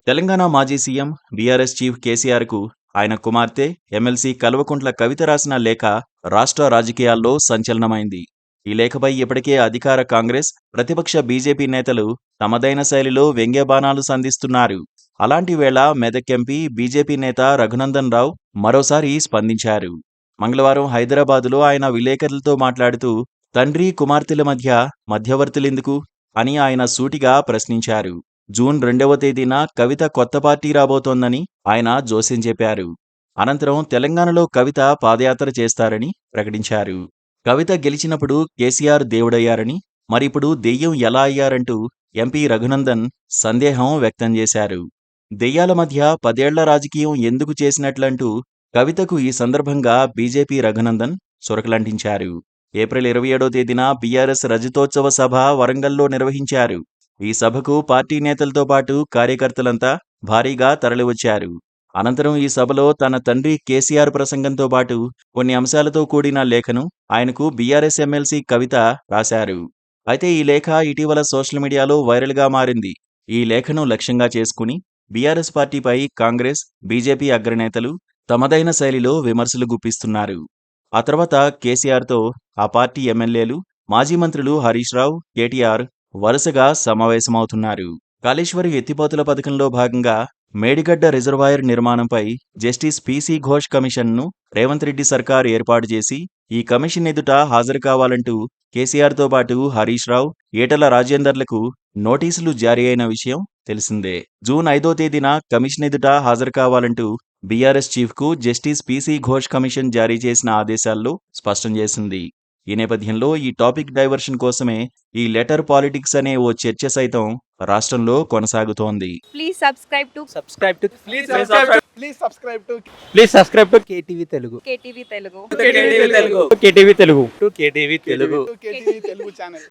తెలంగాణ మాజీ CM BRS chief కేసీఆర్కు ఆయన కుమార్తె ఎమ్మెల్సీ కల్వకుంట్ల కవిత రాసిన లేఖ రాష్ట్ర రాజకీయాల్లో సంచలనమైంది. ఈ లేఖపై ఇప్పటికే అధికార కాంగ్రెస్, ప్రతిపక్ష బీజేపీ నేతలు తమదైన శైలిలో వ్యంగ్యబాణాలు సంధిస్తున్నారు. అలాంటి వేళ మెదక్ ఎంపీ బీజేపీ నేత రఘునందన్ రావు మరోసారి స్పందించారు. మంగళవారం హైదరాబాదులో ఆయన విలేకరులతో మాట్లాడుతూ తండ్రి కుమార్తెల మధ్య మధ్యవర్తులెందుకు అని ఆయన సూటిగా ప్రశ్నించారు. జూన్ 2వ తేదీన కవిత కొత్త పార్టీ రాబోతోందని ఆయన జోస్యం చెప్పారు. అనంతరం తెలంగాణలో కవిత పాదయాత్ర చేస్తారని ప్రకటించారు. కవిత గెలిచినప్పుడు కేసీఆర్ దేవుడయ్యారని, మరిప్పుడు దెయ్యం ఎలా అయ్యారంటూ ఎంపీ రఘునందన్ సందేహం వ్యక్తం చేశారు. దెయ్యాల మధ్య 10 ఏళ్ల రాజకీయం ఎందుకు చేసినట్లంటూ కవితకు ఈ సందర్భంగా బీజేపీ రఘునందన్ చురకలంటించారు. ఏప్రిల్ 27వ తేదీన బీఆర్ఎస్ రజతోత్సవ సభ వరంగల్లో నిర్వహించారు. ఈ సభకు పార్టీ నేతలతో పాటు కార్యకర్తలంతా భారీగా తరలివచ్చారు. అనంతరం ఈ సభలో తన తండ్రి కేసీఆర్ ప్రసంగంతో పాటు కొన్ని అంశాలతో కూడిన లేఖను ఆయనకు బీఆర్ఎస్ ఎమ్మెల్సీ కవిత రాశారు. అయితే ఈ లేఖ ఇటీవల సోషల్ మీడియాలో వైరల్గా మారింది. ఈ లేఖను లక్ష్యంగా చేసుకుని బీఆర్ఎస్ పార్టీపై కాంగ్రెస్, బీజేపీ అగ్రనేతలు తమదైన శైలిలో విమర్శలు గుప్పిస్తున్నారు. ఆ తర్వాత కేసీఆర్తో ఆ పార్టీ ఎమ్మెల్యేలు, మాజీ మంత్రులు హరీష్ రావు, కేటీఆర్ వరుసగా సమావేశమవుతున్నారు. కాళేశ్వరం ఎత్తిపోతల పథకంలో భాగంగా మేడిగడ్డ రిజర్వాయర్ నిర్మాణంపై జస్టిస్ పీసీ ఘోష్ కమిషన్ను రేవంత్ రెడ్డి సర్కార్ ఏర్పాటు చేసి ఈ కమిషన్ ఎదుట హాజరు కావాలంటూ కేసీఆర్తో పాటు హరీష్ రావు, ఈటల రాజేందర్లకు నోటీసులు జారీ అయిన విషయం తెలిసిందే. జూన్ 5వ తేదీన కమిషన్ ఎదుట హాజరు కావాలంటూ బీఆర్ఎస్ చీఫ్కు జస్టిస్ పీసీ ఘోష్ కమిషన్ జారీ చేసిన ఆదేశాల్లో స్పష్టం చేసింది. ఈ నేపథ్యంలో ఈ టాపిక్ డైవర్షన్ కోసమే ఈ లెటర్ పాలిటిక్స్ అనే ఓ చర్చ సైతం రాష్ట్రంలో కొనసాగుతోంది. Please subscribe to KTV Telugu. KTV Telugu. KTV Telugu channel.